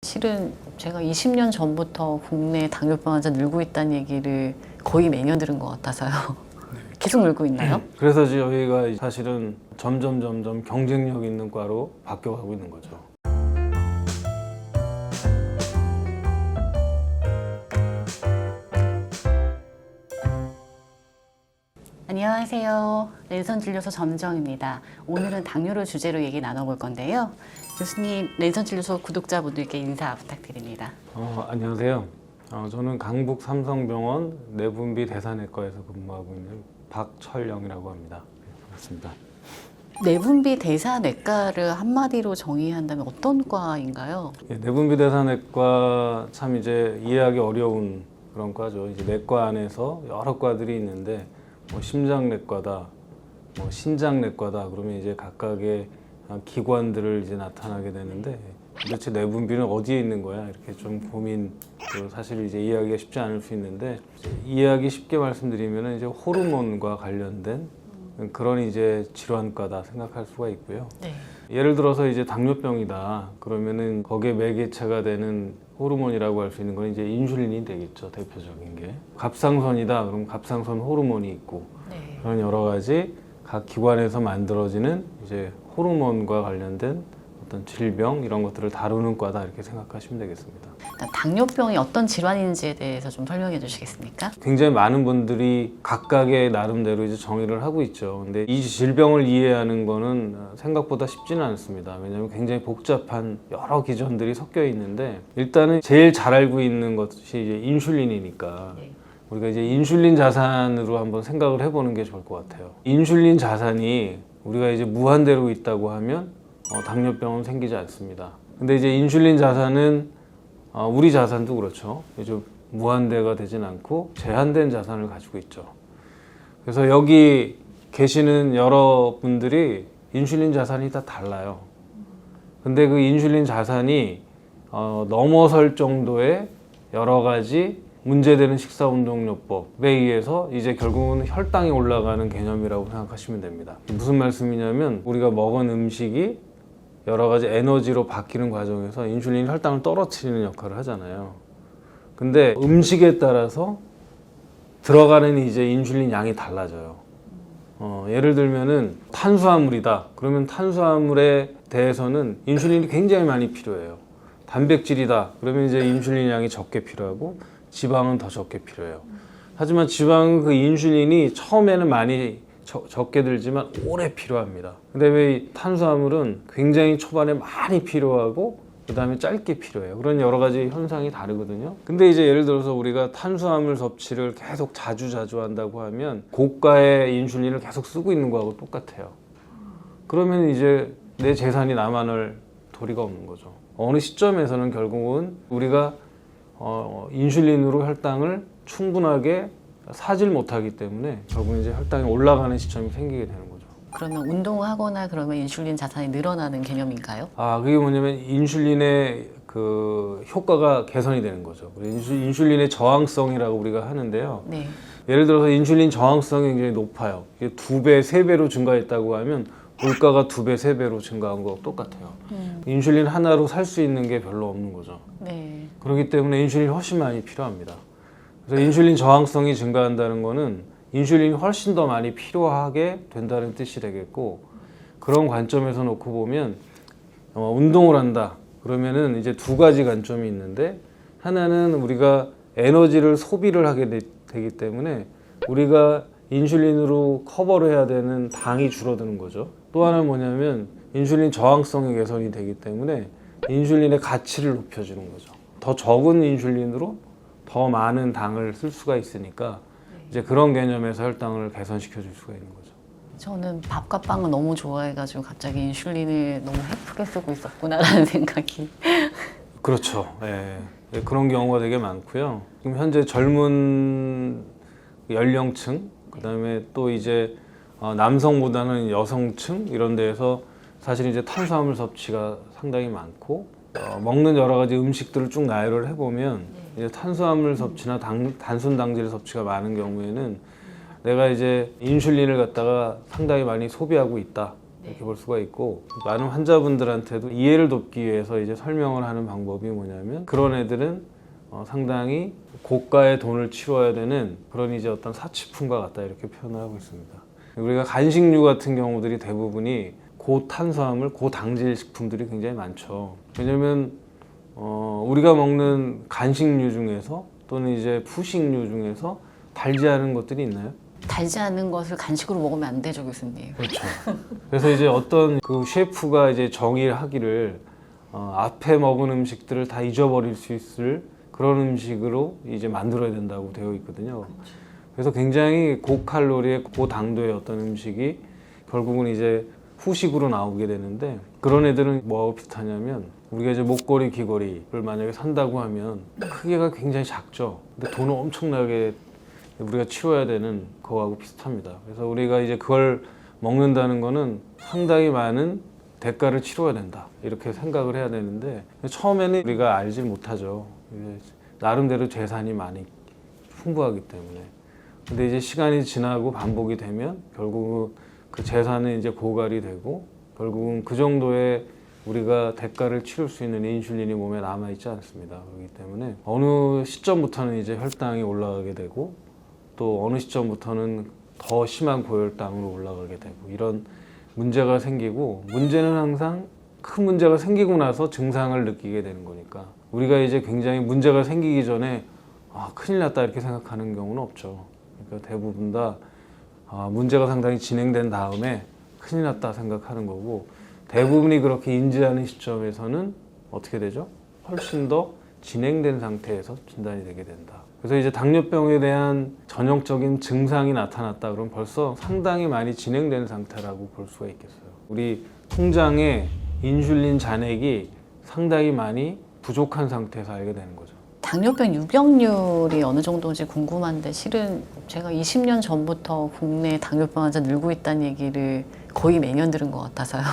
실은 제가 20년 전부터 국내 당뇨병 환자 늘고 있다는 얘기를 거의 매년 들은 것 같아서요. 계속 늘고 있나요? 그래서 저희가 사실은 점점 경쟁력 있는 과로 바뀌어가고 있는 거죠. 안녕하세요. 랜선 진료소 점정입니다. 오늘은 당뇨를 주제로 얘기 나눠볼 건데요. 교수님, 랜선 진료소 구독자분들께 인사 부탁드립니다. 안녕하세요. 저는 강북 삼성병원 내분비 대사내과에서 근무하고 있는 박철영이라고 합니다. 반갑습니다. 내분비 대사내과를 한마디로 정의한다면 어떤 과인가요? 내분비 대사내과 참 이제 이해하기 어려운 그런 과죠. 이제 내과 안에서 여러 과들이 있는데 뭐 심장내과다, 뭐 신장내과다 그러면 이제 각각의 기관들을 이제 나타나게 되는데 도대체 내분비는 어디에 있는 거야? 이렇게 좀 고민, 사실 이제 이해하기가 쉽지 않을 수 있는데 이해하기 쉽게 말씀드리면 이제 호르몬과 관련된 그런 이제 질환과다 생각할 수가 있고요. 네. 예를 들어서 이제 당뇨병이다 그러면은 거기에 매개체가 되는 호르몬이라고 할 수 있는 건 이제 인슐린이 되겠죠. 대표적인 게. 갑상선이다 그럼 갑상선 호르몬이 있고 네. 그런 여러 가지 각 기관에서 만들어지는 이제 호르몬과 관련된 어떤 질병 이런 것들을 다루는 과다 이렇게 생각하시면 되겠습니다. 당뇨병이 어떤 질환인지에 대해서 좀 설명해 주시겠습니까? 굉장히 많은 분들이 각각의 나름대로 이제 정의를 하고 있죠. 근데 이 질병을 이해하는 거는 생각보다 쉽지는 않습니다. 왜냐하면 굉장히 복잡한 여러 기전들이 섞여 있는데 일단은 제일 잘 알고 있는 것이 이제 인슐린이니까 네. 우리가 이제 인슐린 자산으로 한번 생각을 해보는 게 좋을 것 같아요. 인슐린 자산이 우리가 이제 무한대로 있다고 하면 당뇨병은 생기지 않습니다. 근데 이제 인슐린 자산은 우리 자산도 그렇죠. 이제 무한대가 되진 않고 제한된 자산을 가지고 있죠. 그래서 여기 계시는 여러분들이 인슐린 자산이 다 달라요. 근데 그 인슐린 자산이 넘어설 정도의 여러 가지 문제되는 식사운동요법에 의해서 이제 결국은 혈당이 올라가는 개념이라고 생각하시면 됩니다. 무슨 말씀이냐면 우리가 먹은 음식이 여러 가지 에너지로 바뀌는 과정에서 인슐린이 혈당을 떨어뜨리는 역할을 하잖아요. 근데 음식에 따라서 들어가는 이제 인슐린 양이 달라져요. 예를 들면은 탄수화물이다. 그러면 탄수화물에 대해서는 인슐린이 굉장히 많이 필요해요. 단백질이다. 그러면 이제 인슐린 양이 적게 필요하고 지방은 더 적게 필요해요. 하지만 지방은 그 인슐린이 처음에는 많이 적게 들지만 오래 필요합니다. 근데 왜 탄수화물은 굉장히 초반에 많이 필요하고 그 다음에 짧게 필요해요. 그런 여러 가지 현상이 다르거든요. 근데 이제 예를 들어서 우리가 탄수화물 섭취를 계속 자주 한다고 하면 고가의 인슐린을 계속 쓰고 있는 거하고 똑같아요. 그러면 이제 내 재산이 남아날 도리가 없는 거죠. 어느 시점에서는 결국은 우리가 인슐린으로 혈당을 충분하게 사질 못하기 때문에 결국 이제 혈당이 올라가는 시점이 생기게 되는 거죠. 그러면 운동하거나 그러면 인슐린 자산이 늘어나는 개념인가요? 그게 뭐냐면 인슐린의 그 효과가 개선이 되는 거죠. 인슐린의 저항성이라고 우리가 하는데요. 네. 예를 들어서 인슐린 저항성이 굉장히 높아요. 이게 2배, 3배로 증가했다고 하면 물가가 2배, 3배로 증가한 거 똑같아요. 인슐린 하나로 살 수 있는 게 별로 없는 거죠. 네. 그렇기 때문에 인슐린이 훨씬 많이 필요합니다. 그래서 인슐린 저항성이 증가한다는 거는 인슐린이 훨씬 더 많이 필요하게 된다는 뜻이 되겠고, 그런 관점에서 놓고 보면 운동을 한다 그러면은 이제 두 가지 관점이 있는데, 하나는 우리가 에너지를 소비를 하게 되기 때문에 우리가 인슐린으로 커버를 해야 되는 당이 줄어드는 거죠. 또 하나는 뭐냐면 인슐린 저항성이 개선이 되기 때문에 인슐린의 가치를 높여주는 거죠. 더 적은 인슐린으로 더 많은 당을 쓸 수가 있으니까 이제 그런 개념에서 혈당을 개선시켜 줄 수가 있는 거죠. 저는 밥과 빵을 너무 좋아해가지고 갑자기 인슐린을 너무 헤프게 쓰고 있었구나라는 생각이. 그렇죠. 예. 그런 경우가 되게 많고요. 지금 현재 젊은 연령층, 그다음에 또 이제 남성보다는 여성층 이런 데에서 사실 이제 탄수화물 섭취가 상당히 많고 먹는 여러 가지 음식들을 쭉 나열을 해보면 이제 탄수화물 섭취나 단순 당질 섭취가 많은 경우에는 내가 이제 인슐린을 갖다가 상당히 많이 소비하고 있다. 이렇게 볼 수가 있고, 많은 환자분들한테도 이해를 돕기 위해서 이제 설명을 하는 방법이 뭐냐면, 그런 애들은 상당히 고가의 돈을 치러야 되는 그런 이제 어떤 사치품과 같다, 이렇게 표현을 하고 있습니다. 우리가 간식류 같은 경우들이 대부분이 고탄수화물, 고당질 식품들이 굉장히 많죠. 왜냐면 우리가 먹는 간식류 중에서 또는 이제 푸식류 중에서 달지 않은 것들이 있나요? 달지 않은 것을 간식으로 먹으면 안 되죠, 교수님. 그렇죠. 그래서 이제 어떤 그 셰프가 이제 정의를 하기를 앞에 먹은 음식들을 다 잊어버릴 수 있을 그런 음식으로 이제 만들어야 된다고 되어 있거든요. 그래서 굉장히 고칼로리에 고당도의 어떤 음식이 결국은 이제 후식으로 나오게 되는데, 그런 애들은 뭐하고 비슷하냐면, 우리가 이제 목걸이, 귀걸이를 만약에 산다고 하면 크기가 굉장히 작죠. 근데 돈을 엄청나게 우리가 치러야 되는 거하고 비슷합니다. 그래서 우리가 이제 그걸 먹는다는 거는 상당히 많은 대가를 치러야 된다, 이렇게 생각을 해야 되는데, 처음에는 우리가 알지 못하죠. 나름대로 재산이 많이 풍부하기 때문에. 근데 이제 시간이 지나고 반복이 되면 결국은 그 재산은 이제 고갈이 되고, 결국은 그 정도의 우리가 대가를 치를 수 있는 인슐린이 몸에 남아 있지 않습니다. 그렇기 때문에 어느 시점부터는 이제 혈당이 올라가게 되고, 또 어느 시점부터는 더 심한 고혈당으로 올라가게 되고, 이런 문제가 생기고, 문제는 항상 큰 문제가 생기고 나서 증상을 느끼게 되는 거니까, 우리가 이제 굉장히 문제가 생기기 전에 큰일 났다 이렇게 생각하는 경우는 없죠. 그러니까 대부분 다 문제가 상당히 진행된 다음에 큰일 났다 생각하는 거고, 대부분이 그렇게 인지하는 시점에서는 어떻게 되죠? 훨씬 더 진행된 상태에서 진단이 되게 된다. 그래서 이제 당뇨병에 대한 전형적인 증상이 나타났다 그러면 벌써 상당히 많이 진행된 상태라고 볼 수가 있겠어요. 우리 통장에 인슐린 잔액이 상당히 많이 부족한 상태에서 알게 되는 거죠. 당뇨병 유병률이 어느 정도인지 궁금한데, 실은 제가 20년 전부터 국내 당뇨병 환자 늘고 있다는 얘기를 거의 매년 들은 것 같아서요.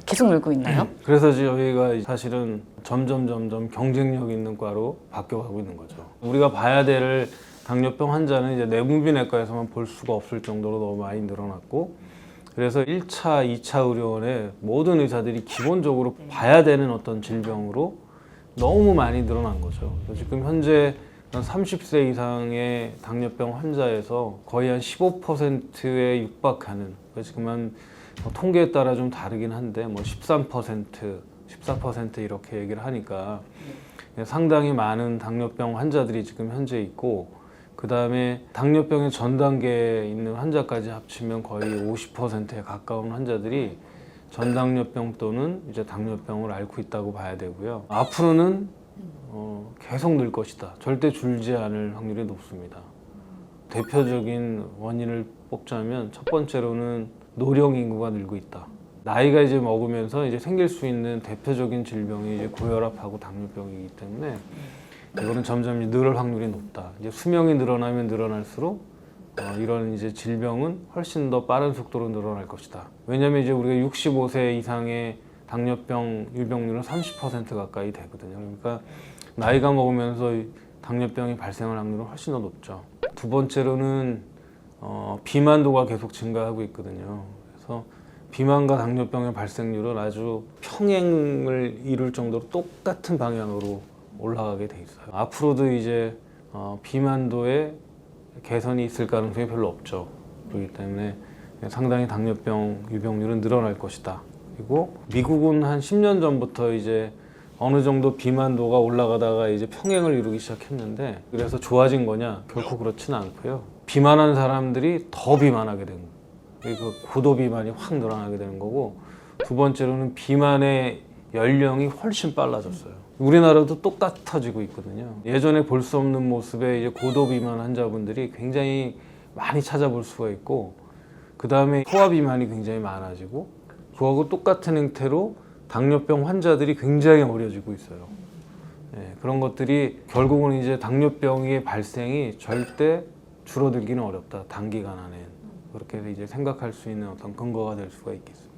계속 늘고 있나요? 그래서 저희가 사실은 점점 경쟁력 있는 과로 바뀌어가고 있는 거죠. 우리가 봐야 될 당뇨병 환자는 이제 내분비내과에서만 볼 수가 없을 정도로 너무 많이 늘어났고, 그래서 1차, 2차 의료원에 모든 의사들이 기본적으로 봐야 되는 어떤 질병으로 너무 많이 늘어난 거죠. 그래서 지금 현재 30세 이상의 당뇨병 환자에서 거의 한 15%에 육박하는, 지금 한 통계에 따라 좀 다르긴 한데 13%, 14% 이렇게 얘기를 하니까 상당히 많은 당뇨병 환자들이 지금 현재 있고, 그 다음에 당뇨병의 전 단계에 있는 환자까지 합치면 거의 50%에 가까운 환자들이 전당뇨병 또는 이제 당뇨병을 앓고 있다고 봐야 되고요. 앞으로는 계속 늘 것이다. 절대 줄지 않을 확률이 높습니다. 대표적인 원인을 뽑자면 첫 번째로는 노령 인구가 늘고 있다. 나이가 이제 먹으면서 이제 생길 수 있는 대표적인 질병이 이제 고혈압하고 당뇨병이기 때문에 이거는 점점 늘을 확률이 높다. 이제 수명이 늘어나면 늘어날수록 이런 이제 질병은 훨씬 더 빠른 속도로 늘어날 것이다. 왜냐하면 이제 우리가 65세 이상의 당뇨병 유병률은 30% 가까이 되거든요. 그러니까 나이가 먹으면서 당뇨병이 발생할 확률은 훨씬 더 높죠. 두 번째로는 비만도가 계속 증가하고 있거든요. 그래서 비만과 당뇨병의 발생률은 아주 평행을 이룰 정도로 똑같은 방향으로 올라가게 돼 있어요. 앞으로도 이제 비만도의 개선이 있을 가능성이 별로 없죠. 그렇기 때문에 상당히 당뇨병 유병률은 늘어날 것이다. 그리고 미국은 한 10년 전부터 이제 어느 정도 비만도가 올라가다가 이제 평행을 이루기 시작했는데, 그래서 좋아진 거냐? 결코 그렇지는 않고요. 비만한 사람들이 더 비만하게 되는 거예요. 그 고도 비만이 확 늘어나게 되는 거고, 두 번째로는 비만의 연령이 훨씬 빨라졌어요. 우리나라도 똑같아지고 있거든요. 예전에 볼 수 없는 모습의 이제 고도 비만 환자분들이 굉장히 많이 찾아볼 수가 있고, 그 다음에 소아 비만이 굉장히 많아지고, 그거하고 똑같은 형태로 당뇨병 환자들이 굉장히 어려지고 있어요. 그런 것들이 결국은 이제 당뇨병의 발생이 절대 줄어들기는 어렵다. 단기간 안에. 그렇게 이제 생각할 수 있는 어떤 근거가 될 수가 있겠습니다.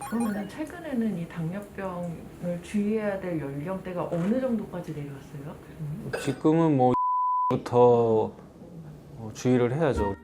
그러면 최근에는 이 당뇨병을 주의해야 될 연령대가 어느 정도까지 내려왔어요? 지금은 뭐 부터 주의를 해야죠.